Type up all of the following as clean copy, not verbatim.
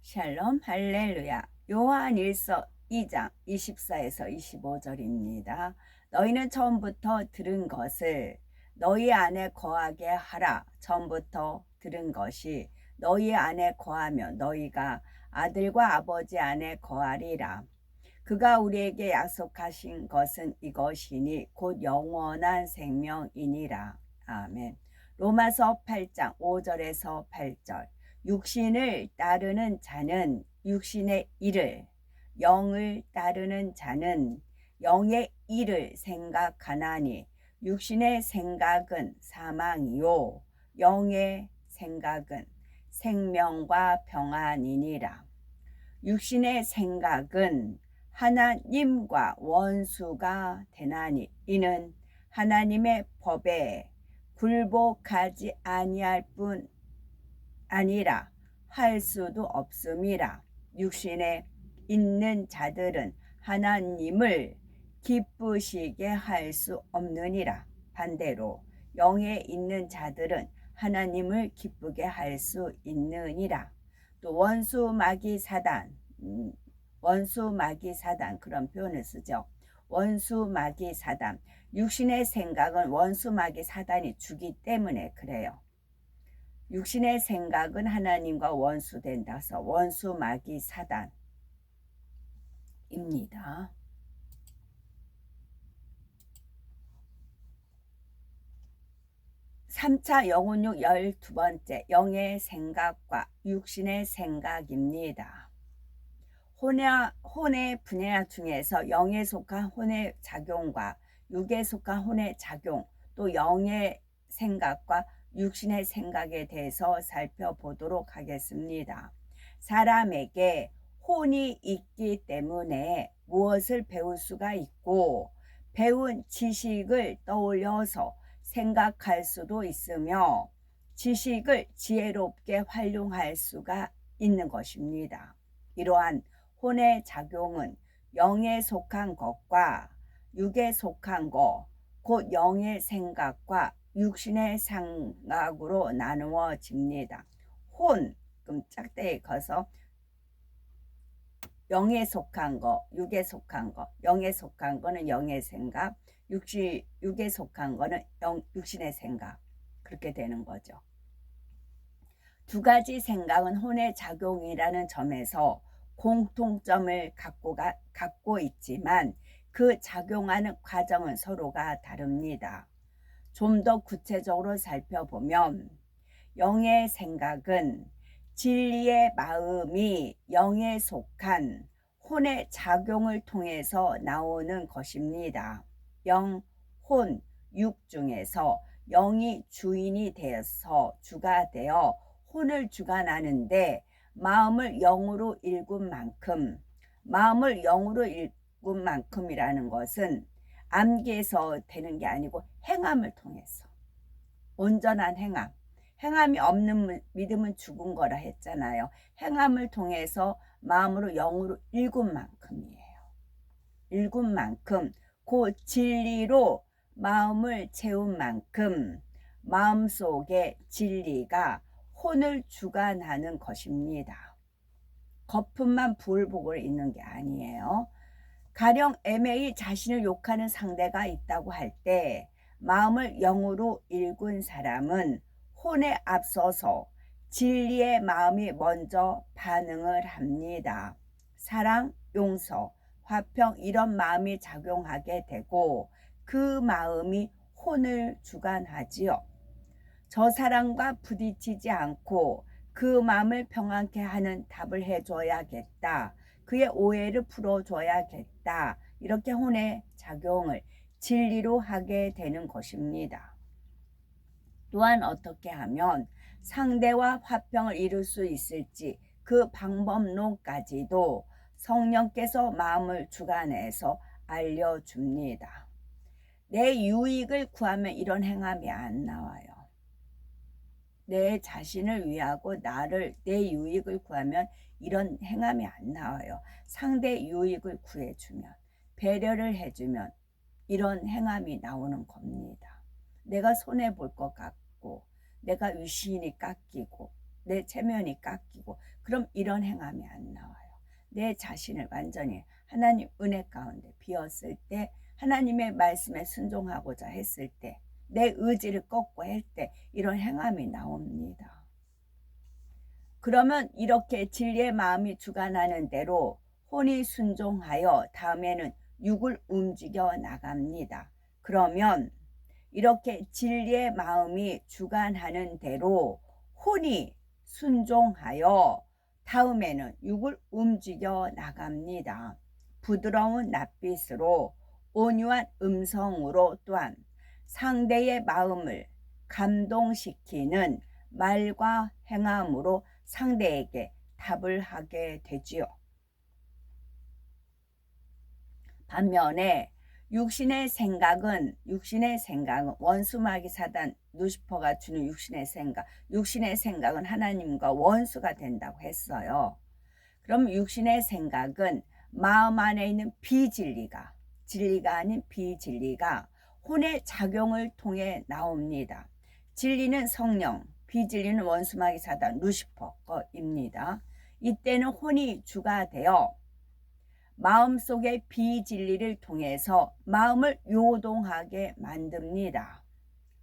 샬롬 할렐루야. 요한일서 2장 24에서 25절입니다. 너희는 처음부터 들은 것을 너희 안에 거하게 하라. 처음부터 들은 것이 너희 안에 거하며 너희가 아들과 아버지 안에 거하리라. 그가 우리에게 약속하신 것은 이것이니 곧 영원한 생명이니라. 아멘. 로마서 8장 5절에서 8절. 육신을 따르는 자는 육신의 일을, 영을 따르는 자는 영의 일을 생각하나니 육신의 생각은 사망이요 영의 생각은 생명과 평안이니라. 육신의 생각은 하나님과 원수가 되나니 이는 하나님의 법에 굴복하지 아니할 뿐 아니라 할 수도 없음이라. 육신에 있는 자들은 하나님을 기쁘시게 할 수 없느니라. 반대로 영에 있는 자들은 하나님을 기쁘게 할 수 있느니라. 또 원수 마귀 사단 그런 표현을 쓰죠. 원수 마귀 사단. 육신의 생각은 원수 마귀 사단이 주기 때문에 그래요. 육신의 생각은 하나님과 원수된다서 원수 마귀 사단입니다. 3차 영혼육 12번째 영의 생각과 육신의 생각입니다. 혼의 분야 중에서 영에 속한 혼의 작용과 육에 속한 혼의 작용, 또 영의 생각과 육신의 생각에 대해서 살펴보도록 하겠습니다. 사람에게 혼이 있기 때문에 무엇을 배울 수가 있고 배운 지식을 떠올려서 생각할 수도 있으며 지식을 지혜롭게 활용할 수가 있는 것입니다. 이러한 혼의 작용은 영에 속한 것과 육에 속한 것, 곧 영의 생각과 육신의 생각으로 나누어집니다. 혼, 그럼 짝대에 커서 영에 속한 것, 육에 속한 것, 영에 속한 거는 영의 생각, 육에 속한 거는 육신의 생각, 그렇게 되는 거죠. 두 가지 생각은 혼의 작용이라는 점에서 공통점을 갖고 있지만 그 작용하는 과정은 서로가 다릅니다. 좀 더 구체적으로 살펴보면 영의 생각은 진리의 마음이 영에 속한 혼의 작용을 통해서 나오는 것입니다. 영, 혼, 육 중에서 영이 주인이 되어서 주가 되어 혼을 주관하는데 마음을 영으로 읽은 만큼이라는 것은 암기해서 되는 게 아니고 행함을 통해서 온전한 행함이 없는 믿음은 죽은 거라 했잖아요. 행함을 통해서 마음으로 영으로 읽은 만큼이에요. 읽은 만큼 그 진리로 마음을 채운 만큼 마음속에 진리가 혼을 주관하는 것입니다. 거품만 불 보고 있는 게 아니에요. 가령 애매히 자신을 욕하는 상대가 있다고 할 때 마음을 영으로 읽은 사람은 혼에 앞서서 진리의 마음이 먼저 반응을 합니다. 사랑, 용서, 화평 이런 마음이 작용하게 되고 그 마음이 혼을 주관하지요. 저 사람과 부딪히지 않고 그 마음을 평안케 하는 답을 해줘야겠다. 그의 오해를 풀어줘야겠다. 이렇게 혼의 작용을 진리로 하게 되는 것입니다. 또한 어떻게 하면 상대와 화평을 이룰 수 있을지 그 방법론까지도 성령께서 마음을 주관해서 알려줍니다. 내 유익을 구하면 이런 행함이 안 나와요. 내 자신을 위하고 내 유익을 구하면 이런 행함이 안 나와요. 상대 유익을 구해주면, 배려를 해주면 이런 행함이 나오는 겁니다. 내가 손해볼 것 같고 내가 유신이 깎이고 내 체면이 깎이고 그럼 이런 행함이 안 나와요. 내 자신을 완전히 하나님 은혜 가운데 비웠을 때, 하나님의 말씀에 순종하고자 했을 때, 내 의지를 꺾고 할 때 이런 행함이 나옵니다. 그러면 이렇게 진리의 마음이 주관하는 대로 혼이 순종하여 다음에는 육을 움직여 나갑니다. 그러면 이렇게 진리의 마음이 주관하는 대로 혼이 순종하여 다음에는 육을 움직여 나갑니다. 부드러운 낯빛으로 온유한 음성으로 또한 상대의 마음을 감동시키는 말과 행함으로 상대에게 답을 하게 되지요. 반면에 육신의 생각은 원수마귀 사단 루시퍼가 주는 육신의 생각은 하나님과 원수가 된다고 했어요. 그럼 육신의 생각은 마음 안에 있는 비진리가, 진리가 아닌 비진리가 혼의 작용을 통해 나옵니다. 진리는 성령, 비진리는 원수마귀 사단 루시퍼 거입니다. 이때는 혼이 주가 되어 마음속의 비진리를 통해서 마음을 요동하게 만듭니다.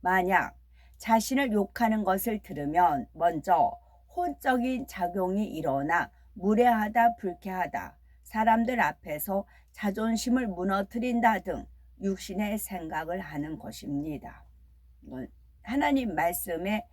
만약 자신을 욕하는 것을 들으면 먼저 혼적인 작용이 일어나 무례하다, 불쾌하다, 사람들 앞에서 자존심을 무너뜨린다 등 육신의 생각을 하는 것입니다. 하나님 말씀에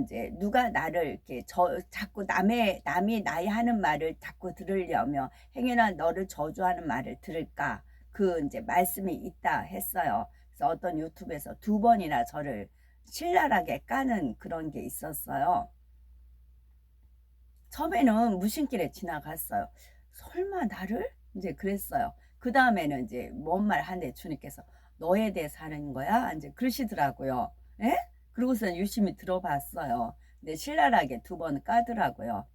이제 누가 나를 이렇게 자꾸 남이 나이 하는 말을 자꾸 들으려면 행여나 너를 저주하는 말을 들을까, 그 이제 말씀이 있다 했어요. 그래서 어떤 유튜브에서 2번이나 저를 신랄하게 까는 그런 게 있었어요. 처음에는 무심길에 지나갔어요. 설마 나를? 이제 그랬어요. 그 다음에는 이제 뭔 말 하는데 주님께서 너에 대해서 하는 거야? 이제 그러시더라고요. 에? 그러고서 유심히 들어봤어요. 근데 신랄하게 2번 까더라고요.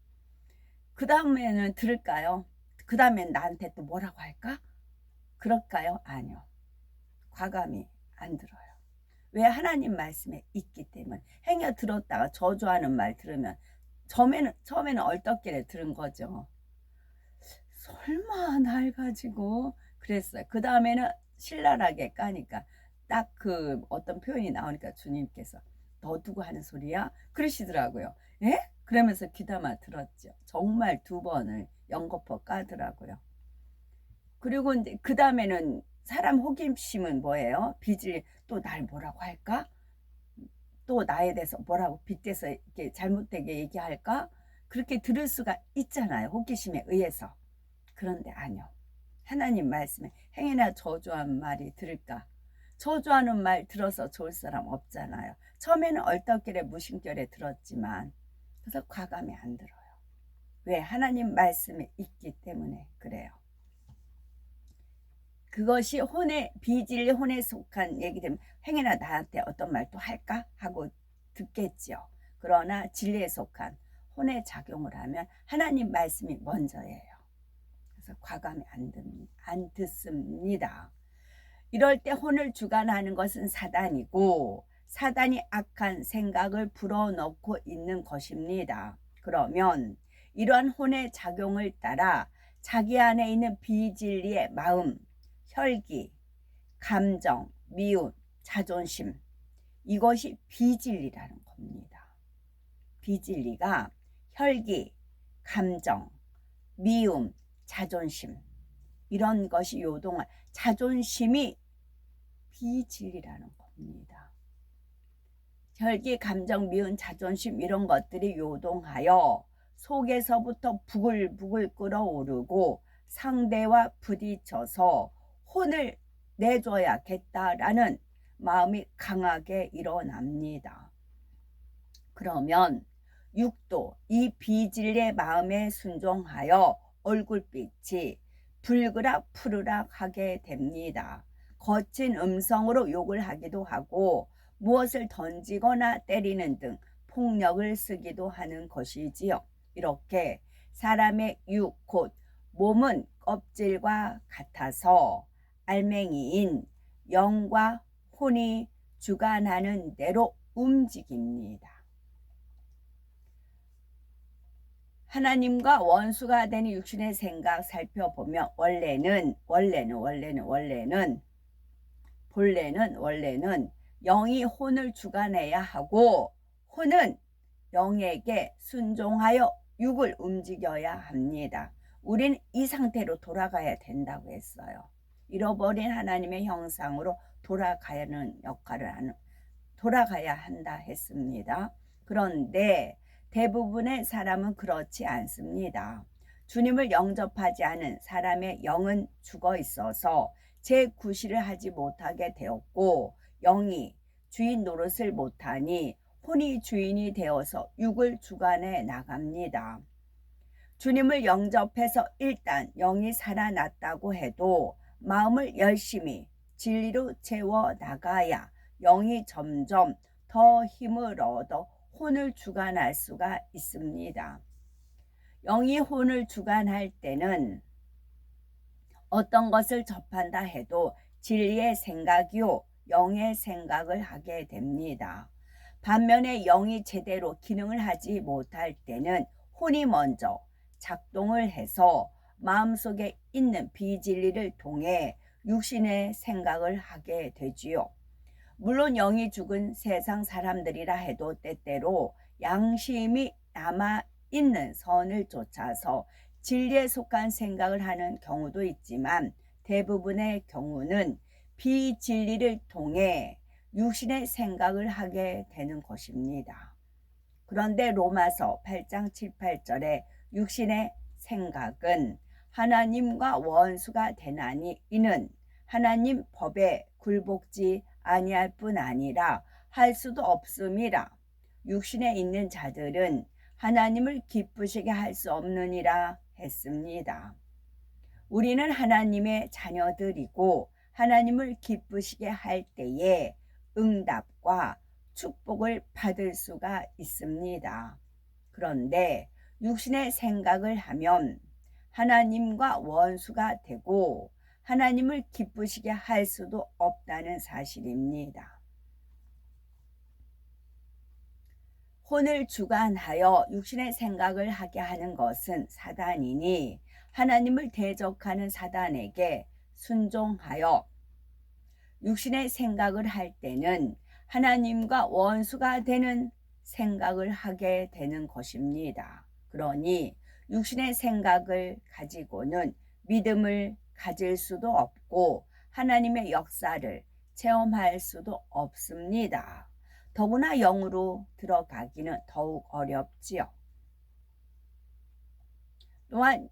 그 다음에는 들을까요? 그 다음엔 나한테 또 뭐라고 할까? 그럴까요? 아니요. 과감히 안 들어요. 왜? 하나님 말씀에 있기 때문에. 행여 들었다가 저주하는 말 들으면 처음에는 얼떨결에 들은 거죠. 설마 날 가지고 그랬어요. 그 다음에는 신랄하게 까니까 딱 그 어떤 표현이 나오니까 주님께서 너 두고 하는 소리야? 그러시더라고요. 예? 그러면서 귀담아 들었죠. 정말 2번을 연거푸 까더라고요. 그리고 이제 그 다음에는 사람 호기심은 뭐예요? 빚을 또 날 뭐라고 할까? 또 나에 대해서 뭐라고 빗대서 이렇게 잘못되게 얘기할까? 그렇게 들을 수가 있잖아요. 호기심에 의해서. 그런데 아니요. 하나님 말씀에 행여나 저주한 말이 들을까? 저주하는 말 들어서 좋을 사람 없잖아요. 처음에는 얼떨결에 무심결에 들었지만 그래서 과감히 안 들어요. 왜? 하나님 말씀에 있기 때문에 그래요. 그것이 혼의 비진리 혼에 속한 얘기되면 행여나 나한테 어떤 말 또 할까 하고 듣겠죠. 그러나 진리에 속한 혼의 작용을 하면 하나님 말씀이 먼저예요. 그래서 과감히 안 듣습니다. 이럴 때 혼을 주관하는 것은 사단이고 사단이 악한 생각을 불어넣고 있는 것입니다. 그러면 이러한 혼의 작용을 따라 자기 안에 있는 비진리의 마음, 혈기, 감정, 미움, 자존심, 이것이 비진리라는 겁니다. 비진리가 혈기, 감정, 미움, 자존심, 이런 것이 요동한 자존심이 비진리라는 겁니다. 혈기, 감정, 미움, 자존심 이런 것들이 요동하여 속에서부터 부글부글 끓어오르고 상대와 부딪혀서 혼을 내줘야겠다라는 마음이 강하게 일어납니다. 그러면 육도 이 비진리의 마음에 순종하여 얼굴빛이 붉으락 푸르락 하게 됩니다. 거친 음성으로 욕을 하기도 하고 무엇을 던지거나 때리는 등 폭력을 쓰기도 하는 것이지요. 이렇게 사람의 육, 곧 몸은 껍질과 같아서 알맹이인 영과 혼이 주관하는 대로 움직입니다. 하나님과 원수가 되는 육신의 생각 살펴보면 원래는 영이 혼을 주관해야 하고 혼은 영에게 순종하여 육을 움직여야 합니다. 우린 이 상태로 돌아가야 된다고 했어요. 잃어버린 하나님의 형상으로 돌아가야 한다 했습니다. 그런데 대부분의 사람은 그렇지 않습니다. 주님을 영접하지 않은 사람의 영은 죽어 있어서 제9시를 하지 못하게 되었고 영이 주인 노릇을 못하니 혼이 주인이 되어서 육을 주관해 나갑니다. 주님을 영접해서 일단 영이 살아났다고 해도 마음을 열심히 진리로 채워 나가야 영이 점점 더 힘을 얻어 혼을 주관할 수가 있습니다. 영이 혼을 주관할 때는 어떤 것을 접한다 해도 진리의 생각이요 영의 생각을 하게 됩니다. 반면에 영이 제대로 기능을 하지 못할 때는 혼이 먼저 작동을 해서 마음속에 있는 비진리를 통해 육신의 생각을 하게 되지요. 물론 영이 죽은 세상 사람들이라 해도 때때로 양심이 남아있는 선을 쫓아서 진리에 속한 생각을 하는 경우도 있지만 대부분의 경우는 비진리를 통해 육신의 생각을 하게 되는 것입니다. 그런데 로마서 8장 7, 8절에 육신의 생각은 하나님과 원수가 되나니 이는 하나님 법에 굴복지 아니할 뿐 아니라 할 수도 없음이라. 육신에 있는 자들은 하나님을 기쁘시게 할 수 없느니라 했습니다. 우리는 하나님의 자녀들이고 하나님을 기쁘시게 할 때에 응답과 축복을 받을 수가 있습니다. 그런데 육신의 생각을 하면 하나님과 원수가 되고 하나님을 기쁘시게 할 수도 없다는 사실입니다. 혼을 주관하여 육신의 생각을 하게 하는 것은 사단이니 하나님을 대적하는 사단에게 순종하여 육신의 생각을 할 때는 하나님과 원수가 되는 생각을 하게 되는 것입니다. 그러니 육신의 생각을 가지고는 믿음을 가질 수도 없고 하나님의 역사를 체험할 수도 없습니다. 더구나 영으로 들어가기는 더욱 어렵지요. 또한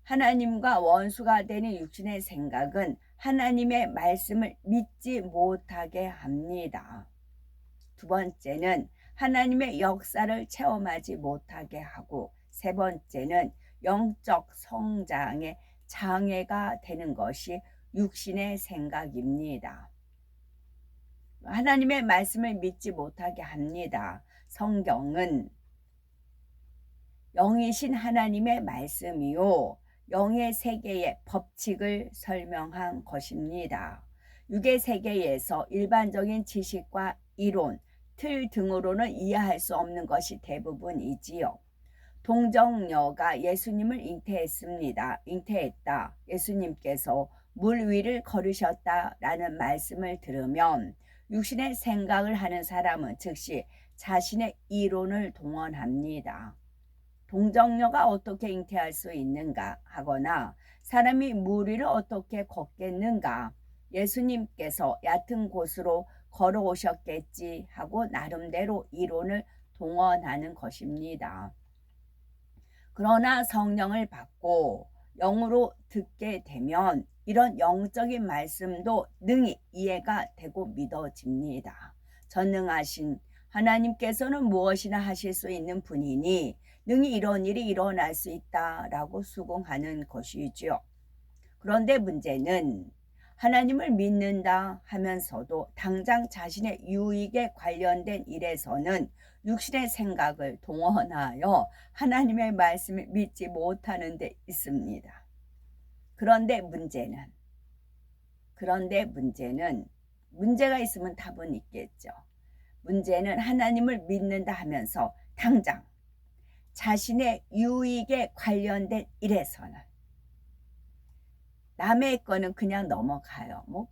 하나님과 원수가 되는 육신의 생각은 하나님의 말씀을 믿지 못하게 합니다. 두 번째는 하나님의 역사를 체험하지 못하게 하고 세 번째는 영적 성장에 장애가 되는 것이 육신의 생각입니다. 하나님의 말씀을 믿지 못하게 합니다. 성경은 영이신 하나님의 말씀이요 영의 세계의 법칙을 설명한 것입니다. 육의 세계에서 일반적인 지식과 이론, 틀 등으로는 이해할 수 없는 것이 대부분이지요. 동정녀가 예수님을 잉태했다. 예수님께서 물 위를 걸으셨다라는 말씀을 들으면 육신의 생각을 하는 사람은 즉시 자신의 이론을 동원합니다. 동정녀가 어떻게 잉태할 수 있는가 하거나 사람이 물 위를 어떻게 걷겠는가, 예수님께서 얕은 곳으로 걸어오셨겠지 하고 나름대로 이론을 동원하는 것입니다. 그러나 성령을 받고 영으로 듣게 되면 이런 영적인 말씀도 능히 이해가 되고 믿어집니다. 전능하신 하나님께서는 무엇이나 하실 수 있는 분이니 능히 이런 일이 일어날 수 있다라고 수긍하는 것이죠. 그런데 문제는 하나님을 믿는다 하면서도 당장 자신의 유익에 관련된 일에서는 육신의 생각을 동원하여 하나님의 말씀을 믿지 못하는 데 있습니다. 그런데 문제는 문제가 있으면 답은 있겠죠. 문제는 하나님을 믿는다 하면서 당장 자신의 유익에 관련된 일에서는 남의 거는 그냥 넘어가요. 뭐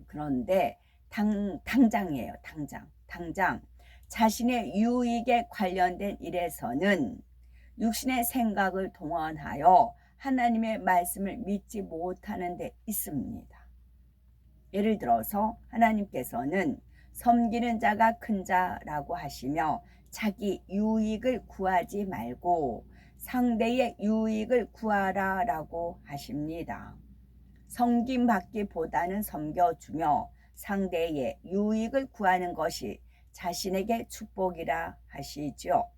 그런데 당장이에요. 당장 자신의 유익에 관련된 일에서는 육신의 생각을 동원하여 하나님의 말씀을 믿지 못하는 데 있습니다. 예를 들어서 하나님께서는 섬기는 자가 큰 자라고 하시며 자기 유익을 구하지 말고 상대의 유익을 구하라라고 하십니다. 섬김받기보다는 섬겨주며 상대의 유익을 구하는 것이 자신에게 축복이라 하시죠.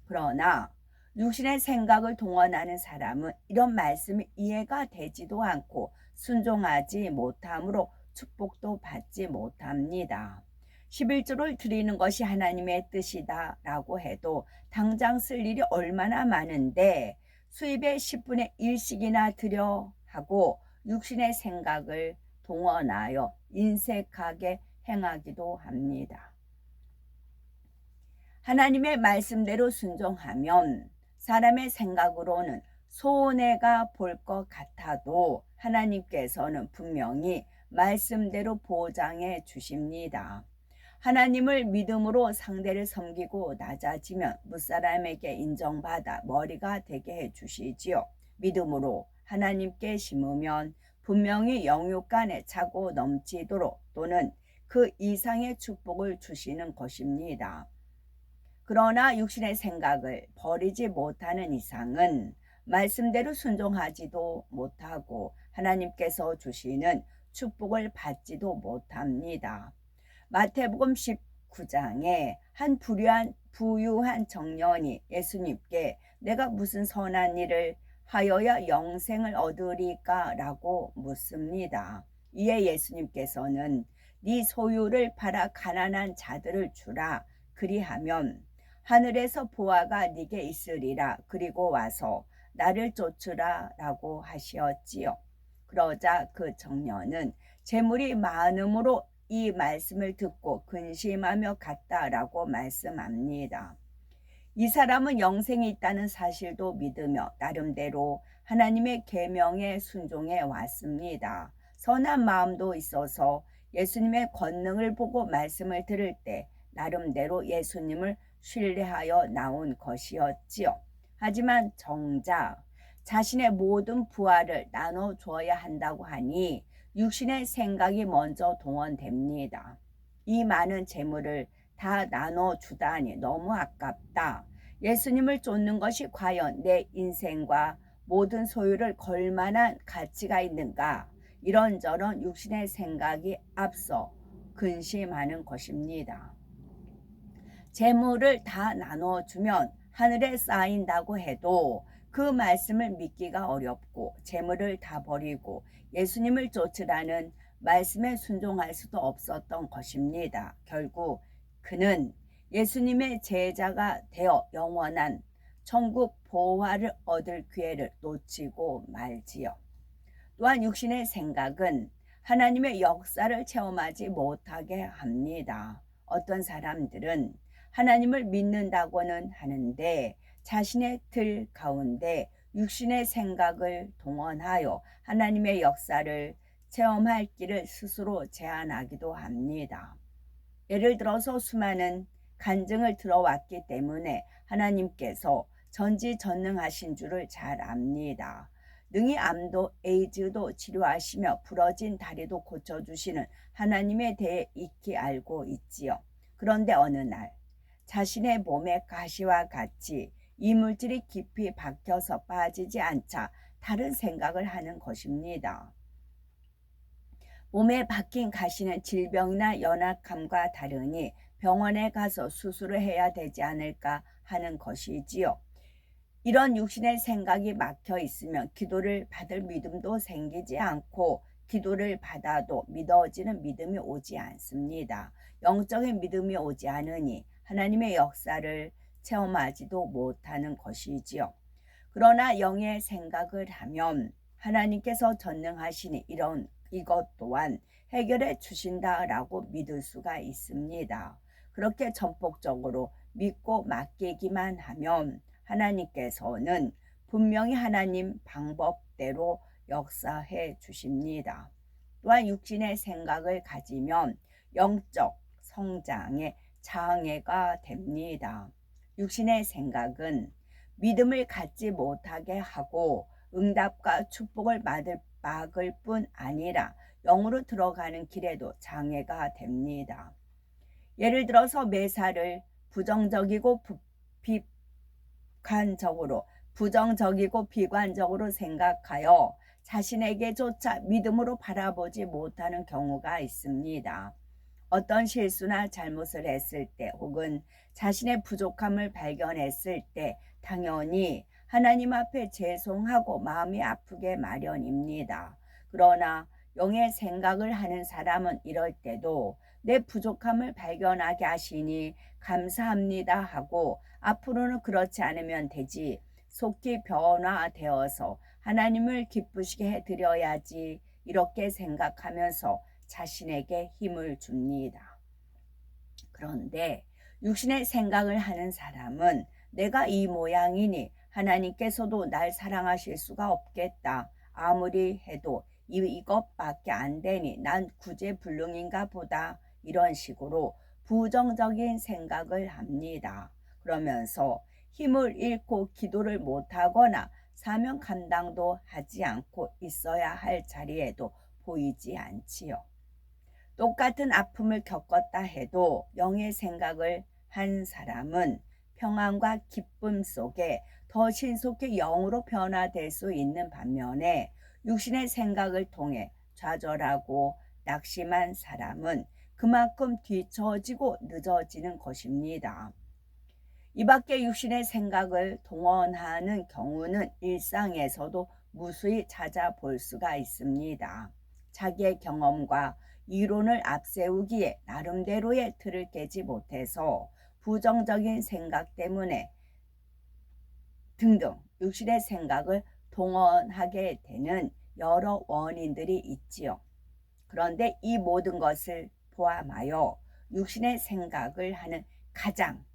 그러나 육신의 생각을 동원하는 사람은 이런 말씀이 이해가 되지도 않고 순종하지 못하므로 축복도 받지 못합니다. 11조를 드리는 것이 하나님의 뜻이다 라고 해도 당장 쓸 일이 얼마나 많은데 수입의 10분의 1씩이나 드려 하고 육신의 생각을 동원하여 인색하게 행하기도 합니다. 하나님의 말씀대로 순종하면 사람의 생각으로는 손해가 볼 것 같아도 하나님께서는 분명히 말씀대로 보장해 주십니다. 하나님을 믿음으로 상대를 섬기고 낮아지면 무사람에게 인정받아 머리가 되게 해 주시지요. 믿음으로 하나님께 심으면 분명히 영육간에 차고 넘치도록 또는 그 이상의 축복을 주시는 것입니다. 그러나 육신의 생각을 버리지 못하는 이상은 말씀대로 순종하지도 못하고 하나님께서 주시는 축복을 받지도 못합니다. 마태복음 19장에 한 부유한 청년이 예수님께 내가 무슨 선한 일을 하여야 영생을 얻으리까 라고 묻습니다. 이에 예수님께서는 네 소유를 팔아 가난한 자들을 주라. 그리하면 하늘에서 보화가 네게 있으리라. 그리고 와서 나를 쫓으라 라고 하시었지요. 그러자 그 청년은 재물이 많음으로 이 말씀을 듣고 근심하며 갔다라고 말씀합니다. 이 사람은 영생이 있다는 사실도 믿으며 나름대로 하나님의 계명에 순종해 왔습니다. 선한 마음도 있어서 예수님의 권능을 보고 말씀을 들을 때 나름대로 예수님을 신뢰하여 나온 것이었지요. 하지만 정작 자신의 모든 부하를 나눠줘야 한다고 하니 육신의 생각이 먼저 동원됩니다. 이 많은 재물을 다 나눠주다니 너무 아깝다. 예수님을 쫓는 것이 과연 내 인생과 모든 소유를 걸 만한 가치가 있는가? 이런저런 육신의 생각이 앞서 근심하는 것입니다. 재물을 다 나눠주면 하늘에 쌓인다고 해도 그 말씀을 믿기가 어렵고 재물을 다 버리고 예수님을 쫓으라는 말씀에 순종할 수도 없었던 것입니다. 결국 그는 예수님의 제자가 되어 영원한 천국 보화를 얻을 기회를 놓치고 말지요. 또한 육신의 생각은 하나님의 역사를 체험하지 못하게 합니다. 어떤 사람들은 하나님을 믿는다고는 하는데 자신의 틀 가운데 육신의 생각을 동원하여 하나님의 역사를 체험할 길을 스스로 제한하기도 합니다. 예를 들어서 수많은 간증을 들어왔기 때문에 하나님께서 전지전능하신 줄을 잘 압니다. 능히 암도 에이즈도 치료하시며 부러진 다리도 고쳐주시는 하나님에 대해 익히 알고 있지요. 그런데 어느 날 자신의 몸에 가시와 같이 이물질이 깊이 박혀서 빠지지 않자 다른 생각을 하는 것입니다. 몸에 박힌 가시는 질병이나 연약함과 다르니 병원에 가서 수술을 해야 되지 않을까 하는 것이지요. 이런 육신의 생각이 막혀 있으면 기도를 받을 믿음도 생기지 않고 기도를 받아도 믿어지는 믿음이 오지 않습니다. 영적인 믿음이 오지 않으니 하나님의 역사를 체험하지도 못하는 것이지요. 그러나 영의 생각을 하면 하나님께서 전능하시니 이것 또한 해결해 주신다라고 믿을 수가 있습니다. 그렇게 전폭적으로 믿고 맡기기만 하면 하나님께서는 분명히 하나님 방법대로 역사해 주십니다. 또한 육신의 생각을 가지면 영적 성장에 장애가 됩니다. 육신의 생각은 믿음을 갖지 못하게 하고 응답과 축복을 막을 뿐 아니라 영으로 들어가는 길에도 장애가 됩니다. 예를 들어서 매사를 부정적이고 비관적으로 생각하여 자신에게조차 믿음으로 바라보지 못하는 경우가 있습니다. 어떤 실수나 잘못을 했을 때 혹은 자신의 부족함을 발견했을 때 당연히 하나님 앞에 죄송하고 마음이 아프게 마련입니다. 그러나 영의 생각을 하는 사람은 이럴 때도 내 부족함을 발견하게 하시니 감사합니다 하고 앞으로는 그렇지 않으면 되지, 속히 변화되어서 하나님을 기쁘시게 해드려야지, 이렇게 생각하면서 자신에게 힘을 줍니다. 그런데 육신의 생각을 하는 사람은 내가 이 모양이니 하나님께서도 날 사랑하실 수가 없겠다, 아무리 해도 이것밖에 안 되니 난 구제불능인가 보다, 이런 식으로 부정적인 생각을 합니다. 그러면서 힘을 잃고 기도를 못하거나 사명 감당도 하지 않고 있어야 할 자리에도 보이지 않지요. 똑같은 아픔을 겪었다 해도 영의 생각을 한 사람은 평안과 기쁨 속에 더 신속히 영으로 변화될 수 있는 반면에 육신의 생각을 통해 좌절하고 낙심한 사람은 그만큼 뒤처지고 늦어지는 것입니다. 이 밖에 육신의 생각을 동원하는 경우는 일상에서도 무수히 찾아볼 수가 있습니다. 자기의 경험과 이론을 앞세우기에 나름대로의 틀을 깨지 못해서 부정적인 생각 때문에 등등 육신의 생각을 동원하게 되는 여러 원인들이 있지요. 그런데 이 모든 것을 포함하여 육신의 생각을 하는 가장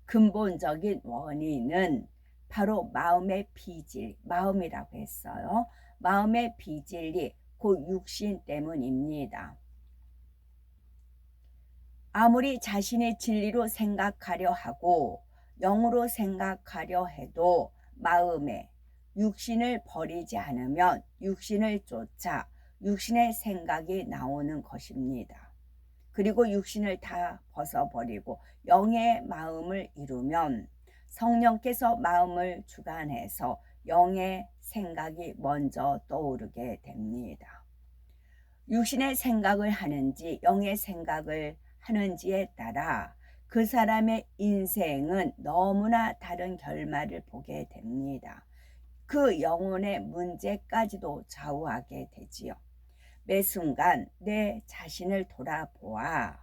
근본적인 원인은 바로 마음의 비질, 마음이라고 했어요. 마음의 비질이 곧 육신 때문입니다. 아무리 자신의 진리로 생각하려 하고 영으로 생각하려 해도 마음에 육신을 버리지 않으면 육신을 쫓아 육신의 생각이 나오는 것입니다. 그리고 육신을 다 벗어버리고 영의 마음을 이루면 성령께서 마음을 주관해서 영의 생각이 먼저 떠오르게 됩니다. 육신의 생각을 하는지 영의 생각을 하는지에 따라 그 사람의 인생은 너무나 다른 결말을 보게 됩니다. 그 영혼의 문제까지도 좌우하게 되지요. 매 순간 내 자신을 돌아보아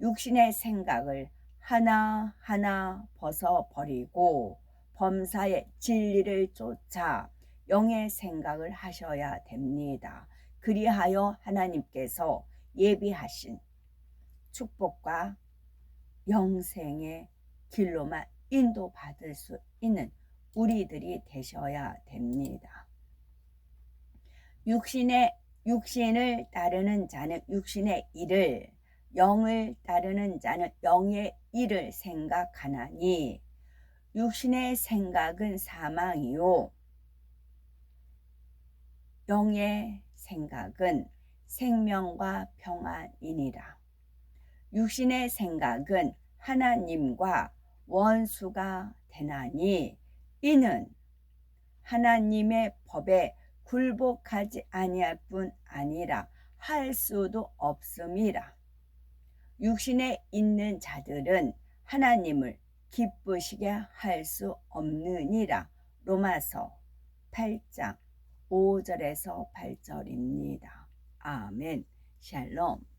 육신의 생각을 하나하나 벗어버리고 범사의 진리를 쫓아 영의 생각을 하셔야 됩니다. 그리하여 하나님께서 예비하신 축복과 영생의 길로만 인도받을 수 있는 우리들이 되셔야 됩니다. 육신을 따르는 자는 육신의 일을, 영을 따르는 자는 영의 일을 생각하나니 육신의 생각은 사망이요 영의 생각은 생명과 평안이니라. 육신의 생각은 하나님과 원수가 되나니 이는 하나님의 법에 굴복하지 아니할 뿐 아니라 할 수도 없음이라. 육신에 있는 자들은 하나님을 기쁘시게 할 수 없느니라. 로마서 8장 5절에서 8절입니다. 아멘. 샬롬.